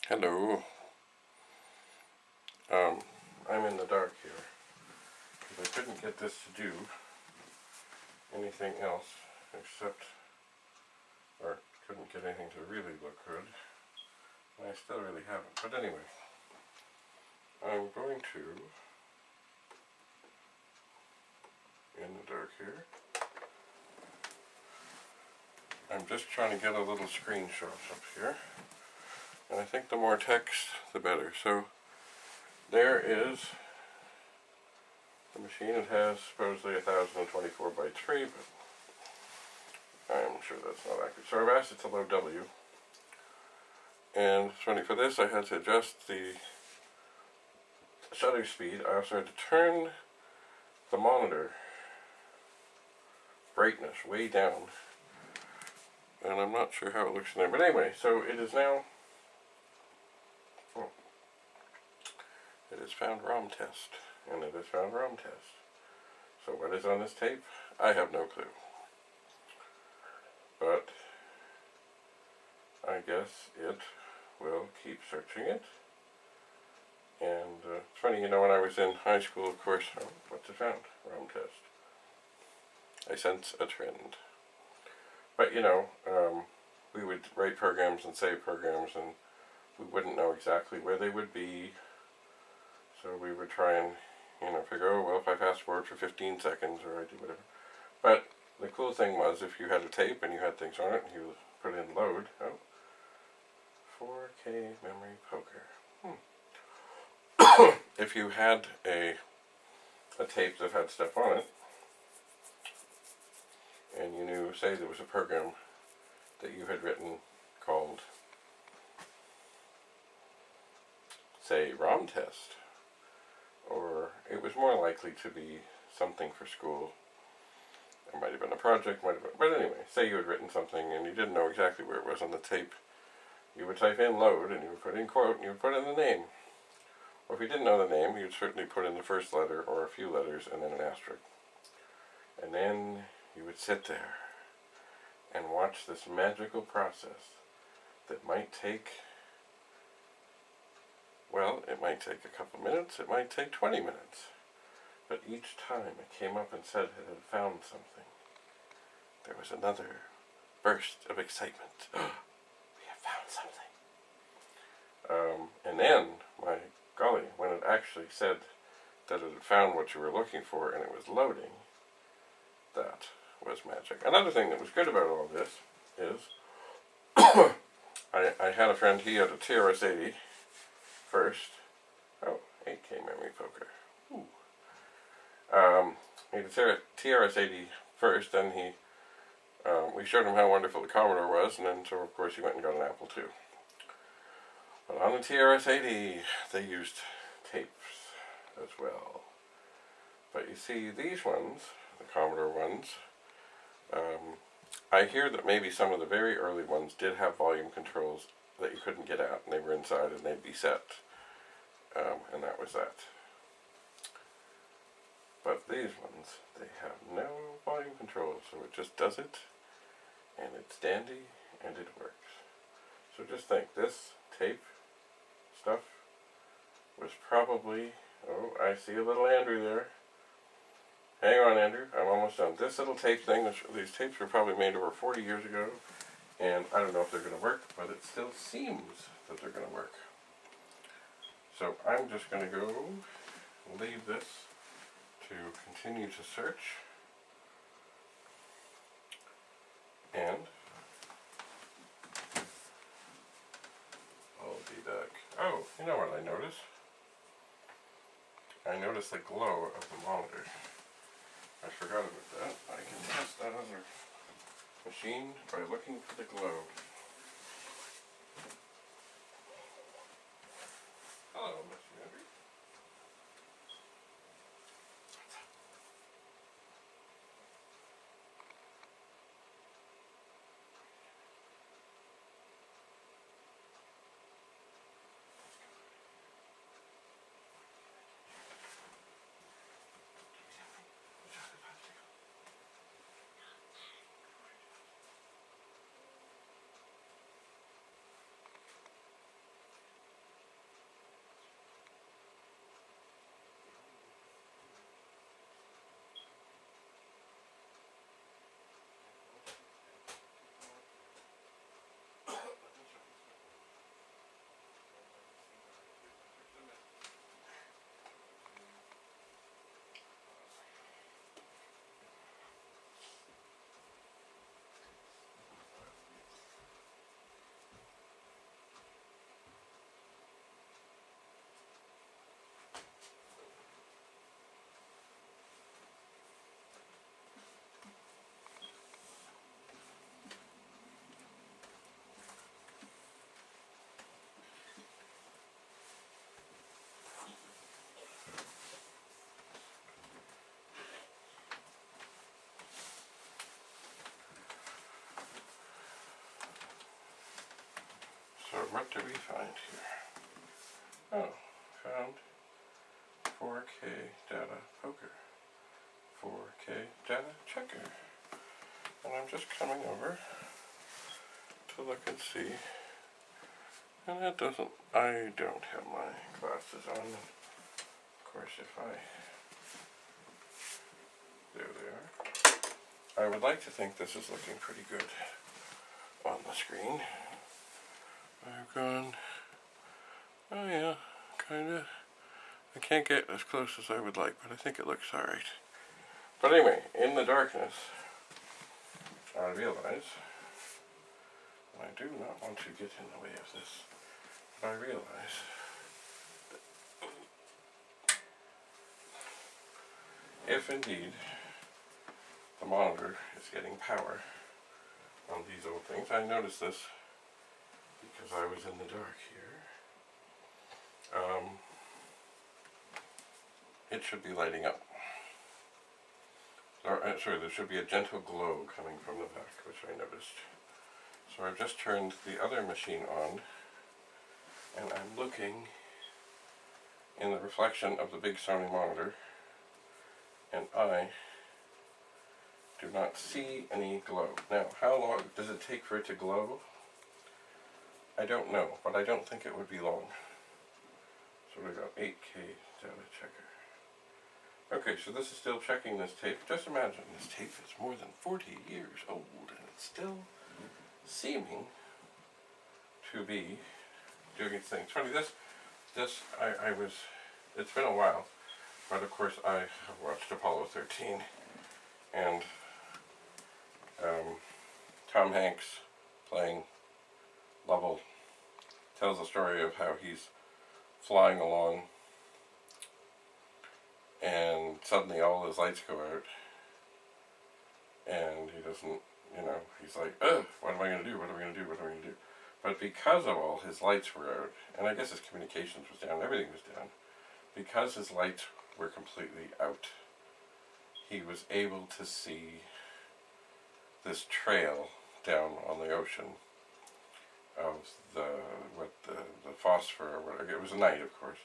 Hello. I'm in the dark here because I couldn't get this to do anything else except, or couldn't get anything to really look good. And I still really haven't. But anyway, I'm going to, in the dark here, I'm just trying to get a little screenshot up here. And I think the more text, the better. So there is the machine. It has supposedly 1024 by 3, but I'm sure that's not accurate. So I've asked it to load W. And it's funny, for this I had to adjust the shutter speed. I also had to turn the monitor brightness way down. And I'm not sure how it looks in there. But anyway, so it is now, it has found ROM test. And it has found ROM test. So what is on this tape? I have no clue. But I guess it will keep searching it. And it's funny, you know, when I was in high school, of course, what's it found? ROM test. I sense a trend. But, you know, we would write programs and save programs, and we wouldn't know exactly where they would be. So we would try and, you know, figure, oh, well, if I fast forward for 15 seconds, or I do whatever. But the cool thing was, if you had a tape and you had things on it, and you put in load, 4K memory poker. If you had a tape that had stuff on it, and you knew, say there was a program that you had written called, say, ROM test, or it was more likely to be something for school. It might have been a project, but anyway, say you had written something and you didn't know exactly where it was on the tape. You would type in load and you would put in quote and you would put in the name. Or if you didn't know the name, you'd certainly put in the first letter or a few letters and then an asterisk. And then you would sit there and watch this magical process that might take, well, it might take a couple minutes, it might take 20 minutes. But each time it came up and said it had found something, there was another burst of excitement. We have found something. And then, my golly, when it actually said that it had found what you were looking for and it was loading, that was magic. Another thing that was good about all this is I had a friend, he had a TRS-80 first. 8K memory poker. Ooh. He had a TRS-80 first, then we showed him how wonderful the Commodore was, and then so of course he went and got an Apple II. But on the TRS-80 they used tapes as well. But you see, these ones, the Commodore ones, I hear that maybe some of the very early ones did have volume controls that you couldn't get at, and they were inside and they'd be set. And that was that. But these ones, they have no volume control, so it just does it, and it's dandy, and it works. So just think, this tape stuff was probably, oh, I see a little Andrew there. Hang on, Andrew, I'm almost done. This little tape thing, these tapes were probably made over 40 years ago, and I don't know if they're going to work, but it still seems that they're going to work. So I'm just going to go leave this to continue to search, and I'll be back. Oh, you know what I noticed? I noticed the glow of the monitor. I forgot about that. I can test that other machine by looking for the glow. Hello, Mr. Andrew. So what do we find here? Oh, found 4K data poker, 4K data checker. And I'm just coming over to look and see. And that doesn't, I don't have my glasses on. Of course, if there they are. I would like to think this is looking pretty good on the screen. I've gone, oh yeah, kinda. I can't get as close as I would like, but I think it looks alright. But anyway, in the darkness, I realize, and I do not want to get in the way of this, but I realize that if indeed the monitor is getting power on these old things, I noticed this because I was in the dark here, it should be lighting up. Or, sorry, there should be a gentle glow coming from the back, which I noticed. So I've just turned the other machine on, and I'm looking in the reflection of the big Sony monitor, and I do not see any glow. Now, how long does it take for it to glow? I don't know, but I don't think it would be long. So we got 8K data checker. Okay, so this is still checking this tape. Just imagine, this tape is more than 40 years old, and it's still seeming to be doing its thing. It's funny, it's been a while, but of course I have watched Apollo 13, and Tom Hanks playing Lovell tells the story of how he's flying along and suddenly all his lights go out and he doesn't, he's like, what am I going to do, what am I going to do, what am I going to do? But because of all his lights were out, and I guess his communications was down, everything was down, because his lights were completely out, he was able to see this trail down on the ocean of the phosphor, or whatever, it was a night, of course,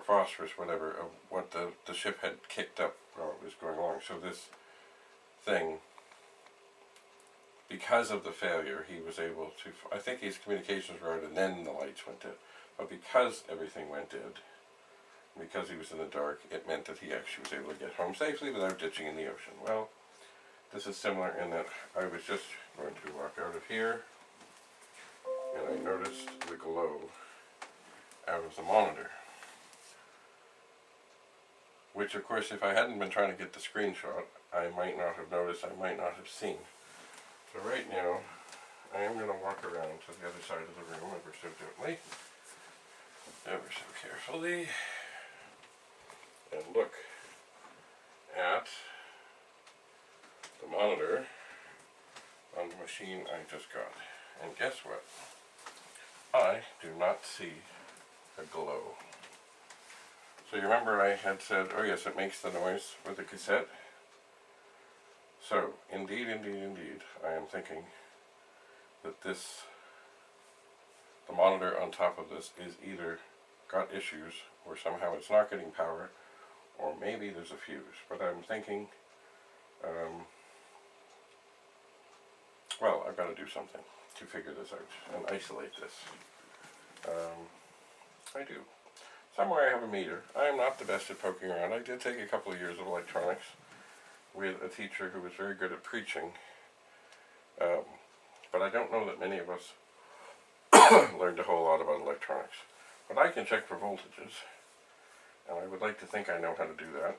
phosphorus, whatever, of what the ship had kicked up while it was going along. So this thing, because of the failure, he was able to, I think his communications were out and then the lights went dead, but because everything went dead, because he was in the dark, it meant that he actually was able to get home safely without ditching in the ocean. Well, this is similar in that I was just going to walk out of here, and I noticed the glow out of the monitor. Which, of course, if I hadn't been trying to get the screenshot, I might not have noticed, I might not have seen. So right now, I am going to walk around to the other side of the room ever so gently, ever so carefully, and look at the monitor on the machine I just got. And guess what? I do not see a glow. So you remember I had said, oh yes, it makes the noise with the cassette? So, indeed, I am thinking that the monitor on top of this is either got issues, or somehow it's not getting power, or maybe there's a fuse. But I'm thinking, well, I've got to do something to figure this out and isolate this. I do. Somewhere I have a meter. I am not the best at poking around. I did take a couple of years of electronics with a teacher who was very good at preaching, but I don't know that many of us learned a whole lot about electronics. But I can check for voltages, and I would like to think I know how to do that.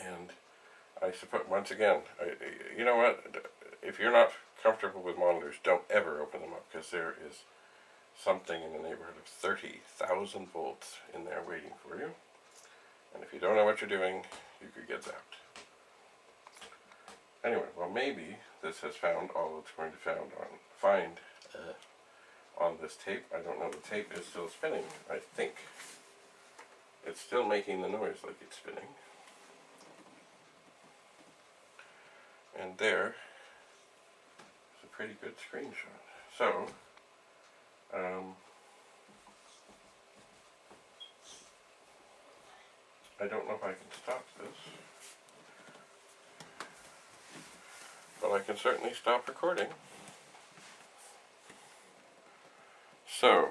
And I suppose, once again, you know what, if you're not comfortable with monitors, don't ever open them up, because there is something in the neighborhood of 30,000 volts in there waiting for you. And if you don't know what you're doing, you could get zapped. Anyway, well, maybe this has found all it's going to find on this tape. I don't know, the tape is still spinning, I think. It's still making the noise like it's spinning. And there is a pretty good screenshot. So, I don't know if I can stop this, but I can certainly stop recording. So,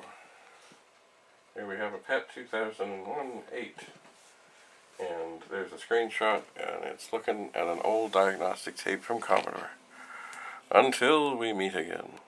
here we have a PET 2001-8, and there's a screenshot, and it's looking at an old diagnostic tape from Commodore. Until we meet again.